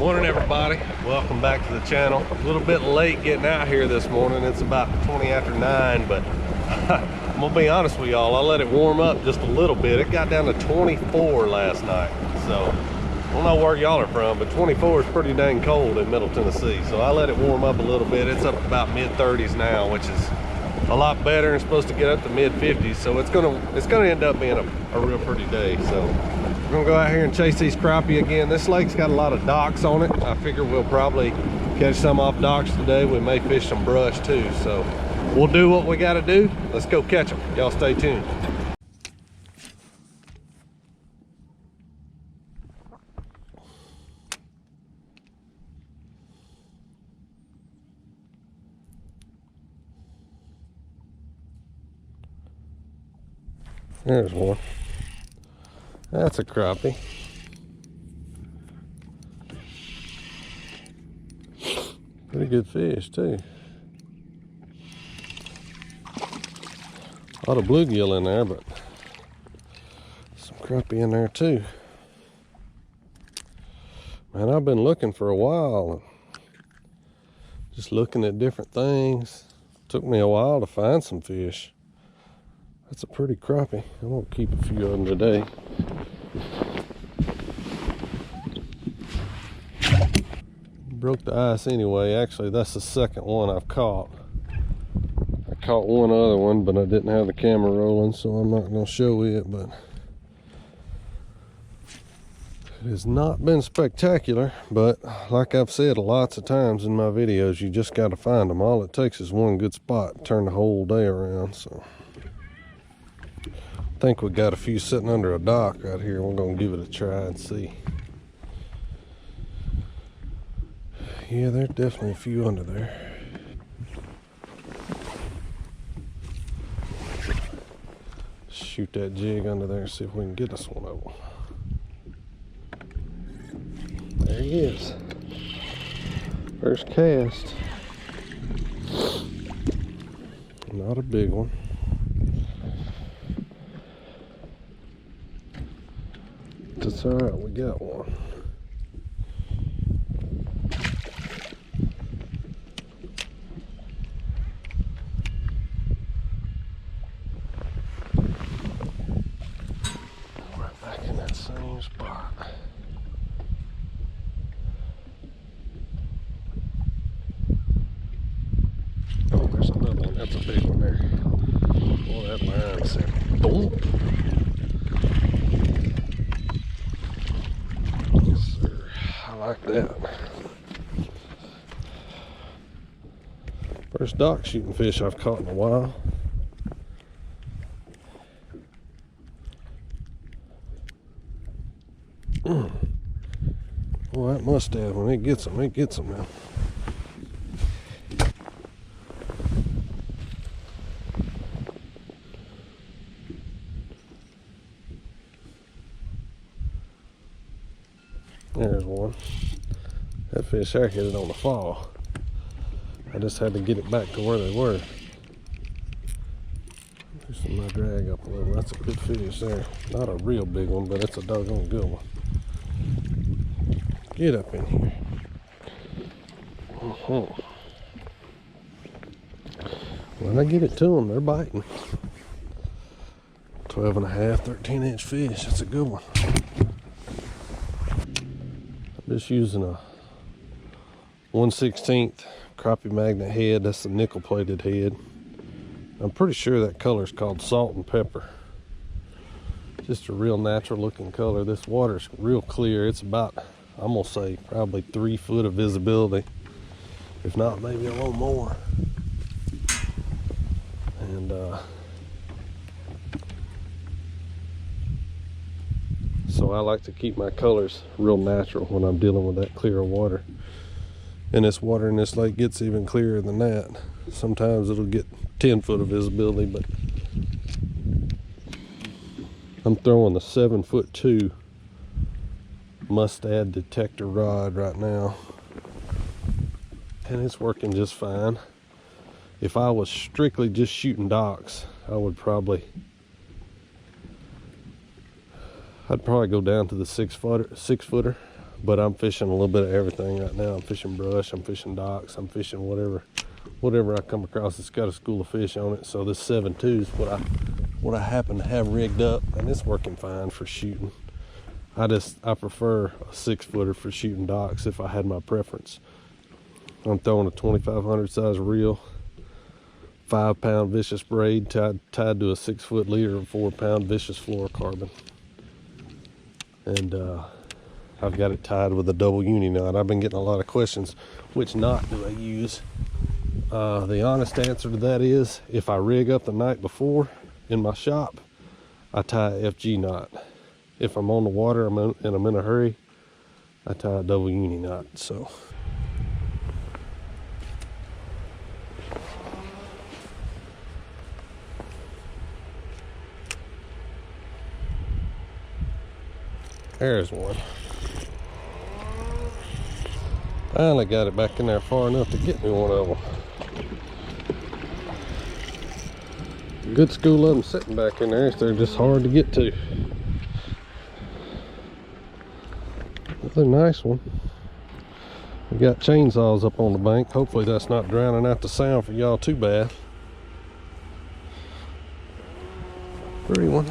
Morning everybody, welcome back to the channel. A little bit late getting out here this morning. It's about 20 after 9, but I'm gonna be honest with y'all, I let it warm up just a little bit. It got down to 24 last night, so I don't know where y'all are from, but 24 is pretty dang cold in Middle Tennessee. So I let it warm up a little bit. It's up about mid-30s now, which is a lot better. It's supposed to get up to mid-50s, so it's gonna end up being a real pretty day. So we're gonna go out here and chase these crappie again. This lake's got a lot of docks on it. I figure we'll probably catch some off docks today. We may fish some brush too, so we'll do what we gotta do. Let's go catch them. Y'all stay tuned. There's one. That's a crappie. Pretty good fish too. A lot of bluegill in there, but some crappie in there too. Man, I've been looking for a while, just looking at different things. Took me a while to find some fish. That's a pretty crappie. I'm gonna keep a few of them today. Broke the ice anyway. Actually, that's the second one I've caught. I caught one other one, but I didn't have the camera rolling, so I'm not gonna show it, but it has not been spectacular. But like I've said lots of times in my videos, you just gotta find them. All it takes is one good spot to turn the whole day around. So I think we got a few sitting under a dock right here. We're gonna give it a try and see. Yeah, there's definitely a few under there. Shoot that jig under there and see if we can get us one of them. There he is. First cast. Not a big one. That's all right, we got one. Right back in that same spot. Oh, there's another one. That's a big one there. Boy, that line said, boom. I like that. First dock shooting fish I've caught in a while. Well, that must have, when it gets them now. There's one. That fish there hit it on the fall. I just had to get it back to where they were. Loosen my drag up a little. That's a good fish there. Not a real big one, but it's a doggone good one. Get up in here. When I get it to them, they're biting. 12 and a half, 13-inch fish. That's a good one. Just using a 1/16 crappie magnet head. That's the nickel plated head. I'm pretty sure that color is called salt and pepper. Just a real natural looking color. This water's real clear. It's about, I'm gonna say, probably 3 foot of visibility, if not maybe a little more. And so I like to keep my colors real natural when I'm dealing with that clear water. And this water in this lake gets even clearer than that. Sometimes it'll get 10 foot of visibility, but I'm throwing the 7'2" mustad detector rod right now, and it's working just fine. If I was strictly just shooting docks, I'd probably go down to the 6 footer, But I'm fishing a little bit of everything right now. I'm fishing brush, I'm fishing docks, I'm fishing whatever I come across that's got a school of fish on it. So this 7.2 is what I happen to have rigged up, and it's working fine for shooting. I prefer a 6-footer for shooting docks if I had my preference. I'm throwing a 2500 size reel, 5-pound vicious braid tied to a 6-foot leader of 4-pound vicious fluorocarbon. And I've got it tied with a double uni knot. I've been getting a lot of questions, which knot do I use? The honest answer to that is, if I rig up the night before in my shop, I tie a FG knot. If I'm on the water and I'm in a hurry, I tie a double uni knot. So there's one. Finally got it back in there far enough to get me one of them. Good school of them sitting back in there, so they're just hard to get to. That's a nice one. We got chainsaws up on the bank. Hopefully that's not drowning out the sound for y'all too bad. Pretty one.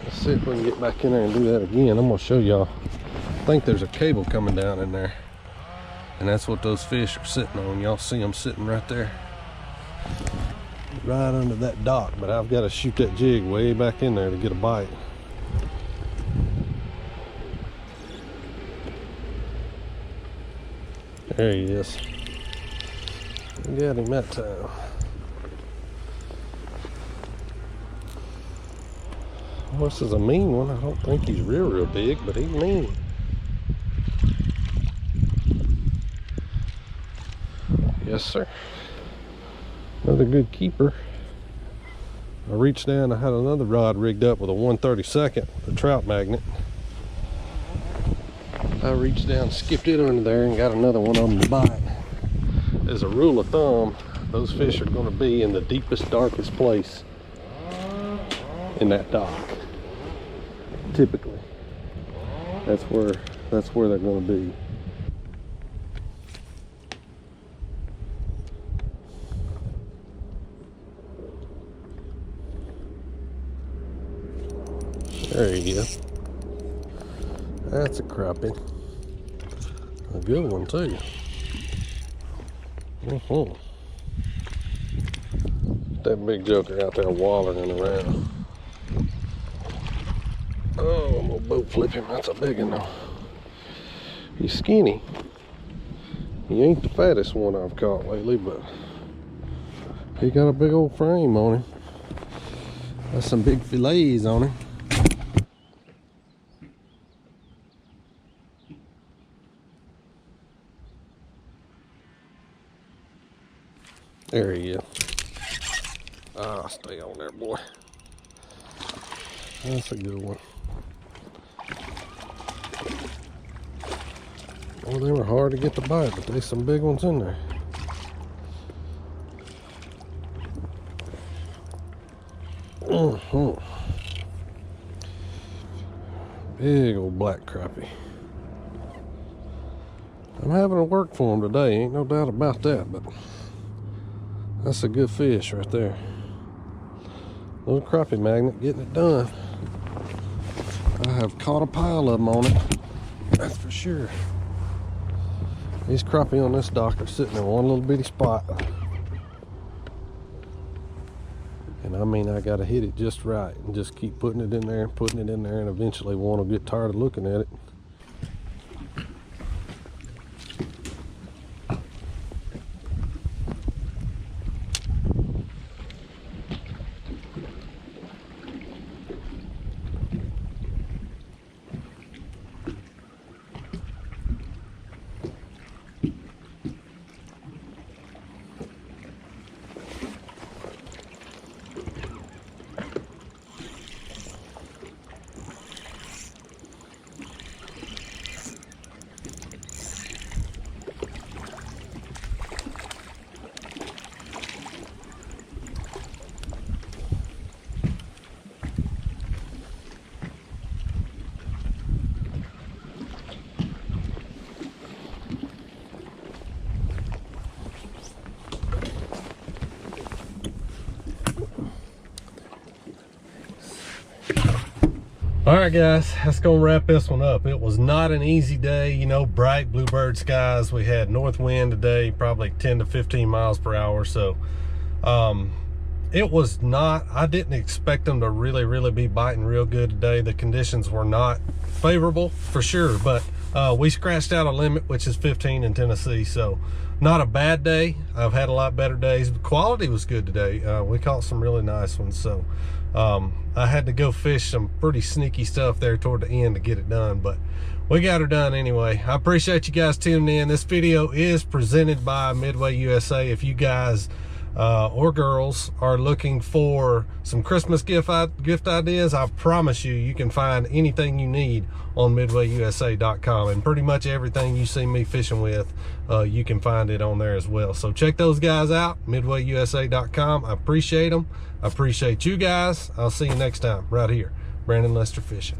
Let's see if we can get back in there and do that again. I'm gonna show y'all. I think there's a cable coming down in there, and that's what those fish are sitting on. Y'all see them sitting right there, right under that dock. But I've got to shoot that jig way back in there to get a bite. There he is. Got him that time. Well, this is a mean one. I don't think he's real big, but he's mean. Yes, sir. Another good keeper. I reached down, I had another rod rigged up with a 1/32, a trout magnet. I reached down, skipped it under there, and got another one on the bite. As a rule of thumb, those fish are going to be in the deepest, darkest place in that dock. Typically, that's where they're going to be. There you go. That's a crappie. A good one too. That big joker out there wallering around. Oh, I'm gonna boat flip him. That's a big one though. He's skinny. He ain't the fattest one I've caught lately, but he got a big old frame on him. Got some big fillets on him. There he is. Ah, stay on there, boy. That's a good one. Well, they were hard to get to bite, but there's some big ones in there. Big old black crappie. I'm having to work for him today, ain't no doubt about that, but that's a good fish right there. Little crappie magnet getting it done. I have caught a pile of them on it, that's for sure. These crappie on this dock are sitting in one little bitty spot. And I mean, I gotta hit it just right and just keep putting it in there, and eventually one will get tired of looking at it. All right, guys, that's gonna wrap this one up. It was not an easy day, you know, bright bluebird skies. We had north wind today, probably 10 to 15 miles per hour. So it was not, I didn't expect them to really be biting real good today. The conditions were not favorable for sure, but we scratched out a limit, which is 15 in Tennessee. So not a bad day. I've had a lot better days. The quality was good today. We caught some really nice ones. So I had to go fish some pretty sneaky stuff there toward the end to get it done, but we got her done anyway. I appreciate you guys tuning in. This video is presented by Midway USA. If you guys or girls are looking for some Christmas gift ideas, I promise you can find anything you need on midwayusa.com, and pretty much everything you see me fishing with, you can find it on there as well. So check those guys out, midwayusa.com. I appreciate them. I appreciate you guys. I'll see you next time right here, Brandon Lester Fishing.